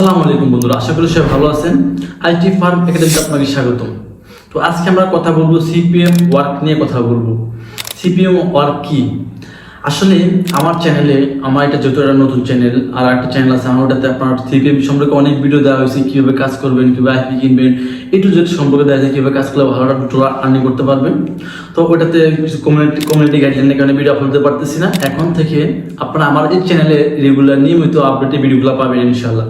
আসসালামু আলাইকুম বন্ধুরা, আশা করি সবাই ভালো আছেন। আইটি ফার্ম একাডেমিতে আপনাকে স্বাগতম। তো আজকে আমরা কথা বলবো সিপিএম ওয়ার্ক নিয়ে কথা বলবো। সিপিএম ওয়ার্ক কি? আসলে আমার চ্যানেলে, আমার এটা যেহেতু একটা নতুন চ্যানেল, আর একটা চ্যানেল আছে আমার, ওটাতে আপনার সিপিএম সম্পর্কে অনেক ভিডিও দেওয়া হয়েছে, কীভাবে কাজ করবেন, কীভাবে আইপি কিনবেন, একটু জেড সম্পর্কে দেওয়া যায়, কীভাবে কাজ করলে ভালো ডলার আর্নিং করতে পারবেন। তো ওটাতে কিছু কমিউনিটি গাইডলাইনের কারণে ভিডিও আপলোড দিতে পারতেছি না। এখন থেকে আপনারা আমার এই চ্যানেলে রেগুলার নিয়মিত আপডেটের ভিডিওগুলো পাবেন ইনশাল্লাহ।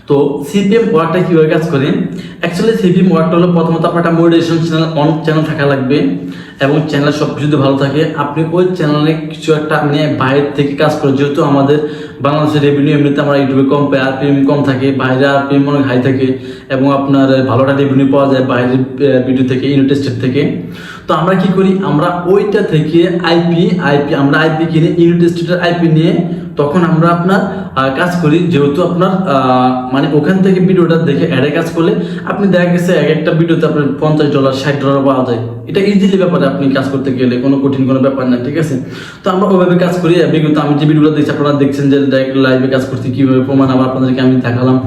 তো সিপিএম ওয়ার্কটা কীভাবে কাজ করে? অ্যাকচুয়ালি সিপিএম ওয়ার্কটা হলো প্রথমত আপনার একটা মোটিভেশন চ্যানেল থাকা লাগবে, এবং চ্যানেল সব কিছু যদি ভালো থাকে আপনি ওই চ্যানেলে কিছু একটা বাইরের থেকে কাজ করে। যেহেতু আমাদের বাংলাদেশের রেভিনিউ এমনিতে আমরা ইউটিউবে কম পাই, আরপিএম কম থাকে, বাইরে আরপিএম অনেক হাই থাকে, এবং আপনার ভালোটা রেভিনিউ পাওয়া যায় বাইরের ভিডিও থেকে, ইউনাইটেড স্টেট থেকে। তো আমরা কি করি, আমরা ওইটা থেকে আমরা আইপি কিনে, ইউনাইটেড স্টেটের আইপি নিয়ে তখন আমরা আপনার কাজ করি। যেহেতু আপনার ওখান থেকে ভিডিওটা দেখে অ্যাডে কাজ করলে আপনি দেখা গেছে এক একটা ভিডিওতে আপনার $50 $60 পাওয়া যায়। এটা ইজিলি ব্যাপারে আপনি কাজ করতে গেলে কোনো কঠিন কোনো ব্যাপার না, ঠিক আছে? তো আমরা ওইভাবে কাজ করি। বিগত আমি যে ভিডিওগুলো দেখছি আপনারা দেখছেন যে ডাইরেক্ট লাইভে কাজ করছি, কীভাবে প্রমাণ আবার আপনাদেরকে আমি দেখালাম।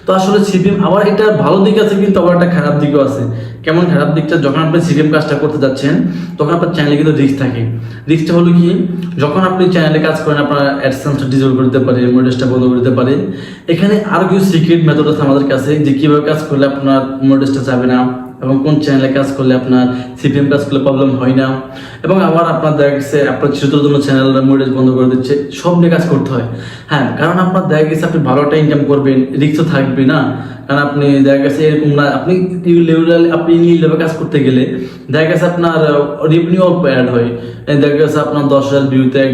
তো আসলে সিপিএম আবার এটা ভালো দিক আছে, কিন্তু আবার একটা খারাপ দিকও আছে। কেমন খারাপ দিকটা? যখন আপনি সিপিএম কাজটা করতে যাচ্ছেন তখন আপনার চ্যানেলে কিন্তু রিস্ক থাকে। রিস্কটা হলো কি, যখন আপনি চ্যানেলে কাজ করেন আপনার অ্যাডসেন্সটা ডিজেবল করতে পারে, মনিটাইজেশনটা বন্ধ করতে পারে। এখানে আরও কিছু সিক্রেট মেথড আছে আমাদের কাছে, যে কীভাবে কাজ করলে আপনার মনিটাইজেশনটা যাবে না, এবং কোন চ্যানেলে কাজ করলে আপনার সিপিএম কাজ করলে প্রবলেম হয় না, এবং আবার আপনার দেখা গেছে আপনার ছোটোর জন্য চ্যানেল মনিটাইজ বন্ধ করে দিচ্ছে। সব নিয়ে কাজ করতে হয়। হ্যাঁ, কারণ আপনার দেখা গেছে আপনি ভালোটা ইনকাম করবেন, রিস্কও থাকবে না। কারণ আপনি দেখা গেছে এরকম না, আপনি লেভেলে কাজ করতে গেলে দেখা গেছে আপনার রেভিনিউ অল্প অ্যাড হয়। দেখা গেছে আপনার 10,000 ভিউতে $1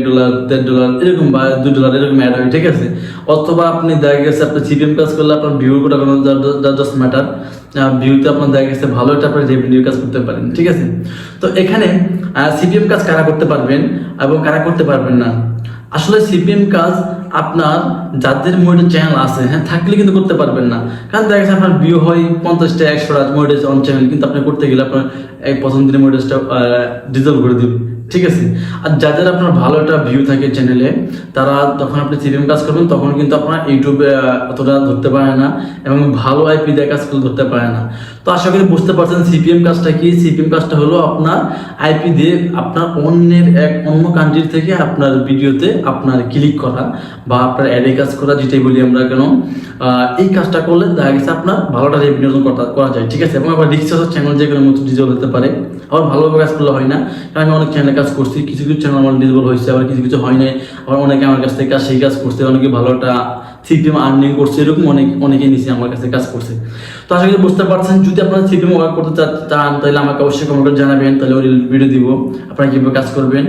$1.5 এরকম, বা $2 এরকম অ্যাড হয়, ঠিক আছে? অথবা আপনি দেখা গেছে আপনার সিপিএম কাজ করলে আপনার ভিউ কোটা কোনো জাস্ট ম্যাটার, ভিউতে আপনার দেখা গেছে ভালো একটা আপনার রেভিনিউ কাজ করতে পারেন, ঠিক আছে? তো এখানে সিপিএম কাজ কারা করতে পারবেন এবং কারা করতে পারবেন না? আসলে সিপিএম কাজ আপনার যাদের মোটিভ চ্যানেল আছে, হ্যাঁ, থাকলে কিন্তু করতে পারবেন না। কারণ দেখা গেছে আপনার ভিউ হয় 50টা 100টা মোটিভ অন চ্যানেল, কিন্তু আপনি করতে গেলে আপনার প্রথম দিনে মোটিভটা ডিজলভ করে দিবে, ঠিক আছে? আর যাদের আপনার ভালো একটা ভিউ থাকে চ্যানেলে, তারা যখন আপনি সিপিএম কাজ করবেন তখন কিন্তু আপনার ইউটিউবে অতটা ধরতে পারে না, এবং ভালো আইপি দিয়ে কাজ করে ধরতে পারে না। তো আশা করি বুঝতে পারছেন সিপিএম কাজটা কি। সিপিএম কাজটা হলো আপনার আইপি দিয়ে আপনার অন্য কান্ট্রির থেকে আপনার ভিডিওতে আপনার ক্লিক করা, বা আপনার অ্যাডে কাজ করা, যেটাই বলি আমরা কেন। এই কাজটা করলে দেখা গেছে আপনার ভালোটা রেভিনিউ করা যায়, ঠিক আছে? এবং আবার রিক্স চ্যানেল যে কোনো মতো ডিজেবল হতে পারে। আবার ভালোভাবে কাজ করলে হয় না, কারণ আমি অনেক চ্যানেলে কাজ করছি, কিছু কিছু চ্যানেল আমার ডিজেবল হয়েছে, আবার কিছু কিছু হয় নাই। আবার অনেকে আমার কাছ থেকে সেই কাজ করছে, অনেকে ভালো একটা সিপিএম আর্নিং করছে, এরকম অনেকেই নিচে আমার কাছে কাজ করছে। তো আশা করি বুঝতে পারছেন। যদি আপনারা সিপিএম ওয়ার্ক করতে চান তাহলে আমাকে অবশ্যই কমেন্ট করে জানাবেন, তাহলে ওই ভিডিও দিব আপনারা কীভাবে কাজ করবেন।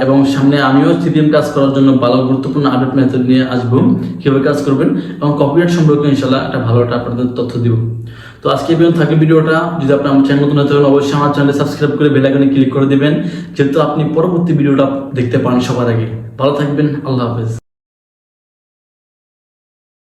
এবং সামনে আমিও সিপিএম কাজ করার জন্য ভালো গুরুত্বপূর্ণ আপডেট মেথড নিয়ে আসবো, কীভাবে কাজ করবেন, এবং কপিরাইট সম্পর্কে ইনশাল্লাহ একটা ভালো একটা আপনাদের তথ্য দিব। তো আজকে পর্যন্ত থাকে ভিডিওটা। যদি আপনি আমার চ্যানেল নতুন হতে হলে অবশ্যই আমার চ্যানেলে সাবস্ক্রাইব করে বেল আইকনে ক্লিক করে দিবেন, যেহেতু আপনি পরবর্তী ভিডিওটা দেখতে পান সবার আগে। ভালো থাকবেন, আল্লাহ হাফেজ।